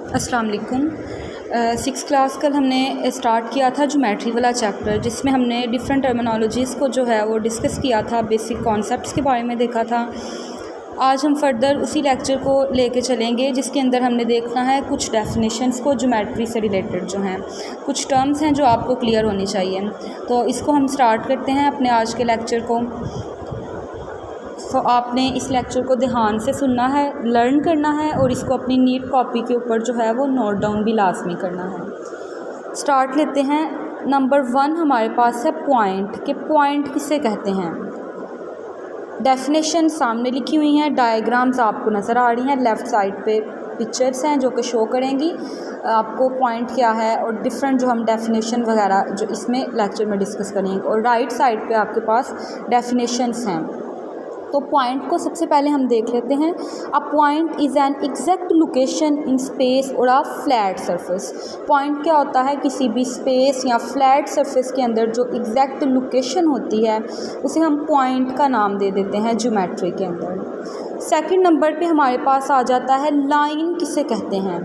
अस्सलाम वालेकुम। 6th class कल हमने स्टार्ट किया था ज्योमेट्री वाला चैप्टर, जिसमें हमने डिफरेंट टर्मिनोलॉजीज़ को जो है वो डिस्कस किया था, बेसिक कॉन्सेप्ट्स के बारे में देखा था। आज हम फर्दर उसी लेक्चर को लेके चलेंगे, जिसके अंदर हमने देखना है कुछ डेफिनेशंस को ज्योमेट्री से रिलेटेड जो हैं, कुछ टर्म्स हैं जो आपको क्लियर होनी चाहिए। तो इसको हम स्टार्ट करते हैं अपने आज के लेक्चर को। तो आपने इस लेक्चर को ध्यान से सुनना है, लर्न करना है और इसको अपनी नीट कॉपी के ऊपर जो है वो नोट डाउन भी लाजमी करना है। स्टार्ट लेते हैं। नंबर 1 हमारे पास है पॉइंट, कि पॉइंट किसे कहते हैं। डेफिनेशन सामने लिखी हुई हैं, डायग्राम्स आपको नज़र आ रही हैं, लेफ़्ट साइड पे पिक्चर्स हैं जो कि शो करेंगी आपको पॉइंट क्या है और डिफरेंट जो हम डेफिनेशन वगैरह जो इसमें लेक्चर में डिस्कस करेंगे। और राइट साइड पे आपके पास डेफिनेशंस हैं। तो पॉइंट को सबसे पहले हम देख लेते हैं। A point is an exact location in space और अ फ्लैट सरफेस। पॉइंट क्या होता है, किसी भी स्पेस या फ्लैट सरफेस के अंदर जो एग्जैक्ट लोकेशन होती है उसे हम पॉइंट का नाम दे देते हैं ज्योमेट्री के अंदर। सेकंड नंबर पे हमारे पास आ जाता है लाइन किसे कहते हैं।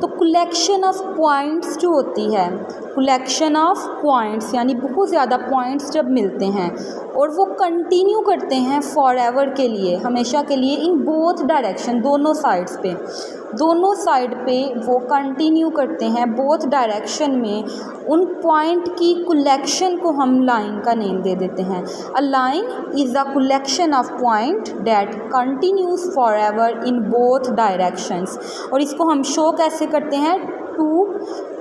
तो कलेक्शन ऑफ पॉइंट्स जो होती है, कलेक्शन ऑफ पॉइंट्स यानी बहुत ज़्यादा पॉइंट्स जब मिलते हैं और वो कंटिन्यू करते हैं फॉर एवर के लिए, हमेशा के लिए, इन बोथ डायरेक्शन, दोनों साइड्स पे, दोनों साइड पे वो कंटिन्यू करते हैं बोथ डायरेक्शन में, उन पॉइंट की कलेक्शन को हम लाइन का नेम दे देते हैं। A line is a collection of point that continues for ever in both directions. और इसको हम शो कैसे करते हैं, 2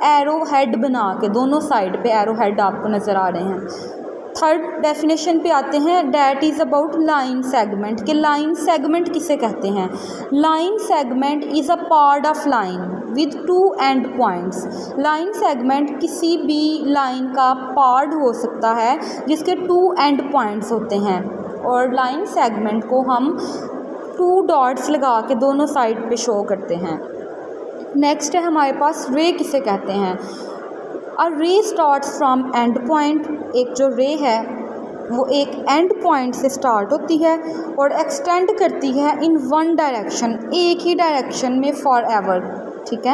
एरो हेड बना के, दोनों साइड पे एरो हेड आपको नज़र आ रहे हैं। थर्ड डेफिनेशन पे आते हैं, that is about line segment, कि लाइन सेगमेंट किसे कहते हैं। Line segment is a part of line with 2 and points. Line segment किसी भी लाइन का पार्ट हो सकता है जिसके 2 एंड पॉइंट्स होते हैं, और लाइन सेगमेंट को हम 2 डॉट्स लगा के दोनों साइड पे शो करते हैं। नेक्स्ट है हमारे पास रे किसे कहते हैं। अ रे स्टार्ट्स फ्रॉम एंड पॉइंट, एक जो रे है वो एक एंड पॉइंट से स्टार्ट होती है और एक्सटेंड करती है इन वन डायरेक्शन, एक ही डायरेक्शन में फॉर एवर। ठीक है,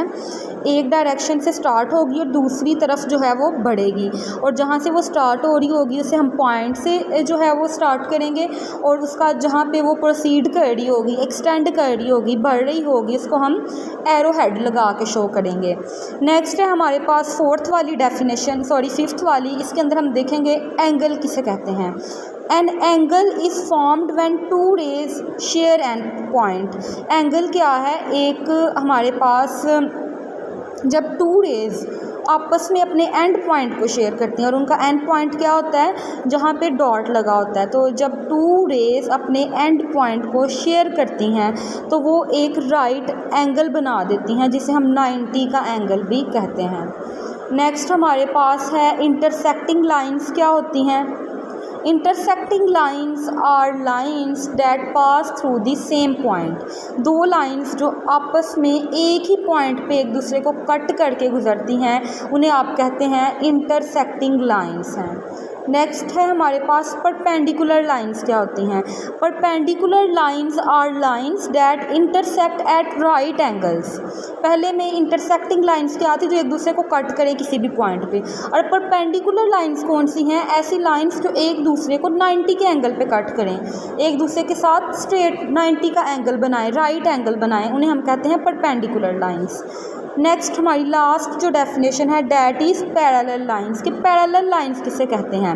एक डायरेक्शन से स्टार्ट होगी और दूसरी तरफ जो है वो बढ़ेगी, और जहाँ से वो स्टार्ट हो रही होगी उसे हम पॉइंट से जो है वो स्टार्ट करेंगे, और उसका जहाँ पे वो प्रोसीड कर रही होगी, एक्सटेंड कर रही होगी, बढ़ रही होगी, उसको हम एरो हेड लगा के शो करेंगे। नेक्स्ट है हमारे पास फिफ्थ वाली, इसके अंदर हम देखेंगे एंगल किसे कहते हैं। An angle is formed when 2 rays share an point. Angle क्या है, एक हमारे पास जब 2 रेज आपस में अपने एंड पॉइंट को शेयर करती हैं, और उनका एंड पॉइंट क्या होता है, जहाँ पे डॉट लगा होता है। तो जब 2 रेज अपने एंड पॉइंट को शेयर करती हैं तो वो एक राइट एंगल बना देती हैं, जिसे हम 90 का एंगल भी कहते हैं। नेक्स्ट हमारे पास है इंटरसेक्टिंग लाइंस क्या होती हैं। Intersecting lines are lines that pass through the same point. 2 lines जो आपस में एक ही पॉइंट पे एक दूसरे को कट करके गुजरती हैं उन्हें आप कहते हैं इंटरसेक्टिंग लाइंस हैं। नेक्स्ट है हमारे पास परपेंडिकुलर लाइंस क्या होती हैं। Perpendicular lines are lines that intersect at right angles. पहले में इंटरसेक्टिंग लाइंस क्या आती, जो एक दूसरे को कट करें किसी भी पॉइंट पे। और परपेंडिकुलर लाइंस कौन सी हैं, ऐसी लाइंस जो एक दूसरे को 90 के एंगल पे कट करें, एक दूसरे के साथ स्ट्रेट 90 का एंगल बनाएं, राइट एंगल बनाएं, उन्हें हम कहते हैं परपेंडिकुलर लाइंस। नेक्स्ट हमारी लास्ट जो डेफिनेशन है, डैट इज़ पैरेलल लाइंस, कि पैरेलल लाइंस किसे कहते हैं।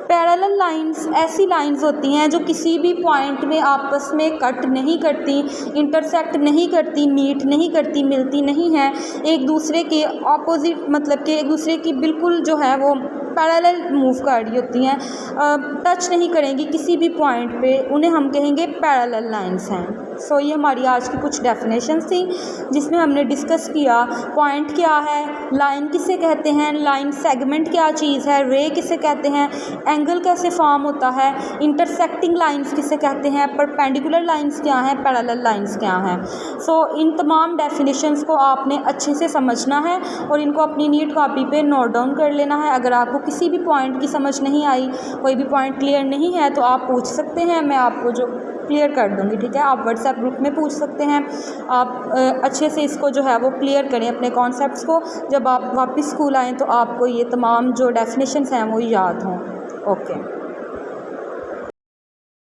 पैरेलल लाइंस ऐसी लाइंस होती हैं जो किसी भी पॉइंट में आपस में कट नहीं करती, इंटरसेक्ट नहीं करती, मीट नहीं करती, मिलती नहीं हैं, एक दूसरे के ऑपोजिट, मतलब कि एक दूसरे की बिल्कुल जो है वो पैरेलल मूव कर रही होती हैं, टच नहीं करेंगी किसी भी पॉइंट पे, उन्हें हम कहेंगे पैरेलल लाइंस हैं। सो ये हमारी आज की कुछ डेफिनेशंस थी, जिसमें हमने डिस्कस किया पॉइंट क्या है, लाइन किसे कहते हैं, लाइन सेगमेंट क्या चीज़ है, रे किसे कहते हैं, एंगल कैसे फॉर्म होता है, इंटरसेक्टिंग लाइंस किसे कहते हैं, परपेंडिकुलर लाइंस क्या हैं, पैरेलल लाइंस क्या हैं। सो इन तमाम डेफिनेशंस को आपने अच्छे से समझना है और इनको अपनी नीट कॉपी पे नोट डाउन कर लेना है। अगर आपको किसी भी पॉइंट की समझ नहीं आई, कोई भी पॉइंट क्लियर नहीं है, तो आप पूछ सकते हैं, मैं आपको जो क्लियर कर दूँगी, ठीक है। आप व्हाट्सएप ग्रुप में पूछ सकते हैं। आप अच्छे से इसको जो है वो क्लियर करें अपने कॉन्सेप्ट्स को। जब आप वापस स्कूल आएँ तो आपको ये तमाम जो डेफिनेशंस हैं वो याद हों। ओके।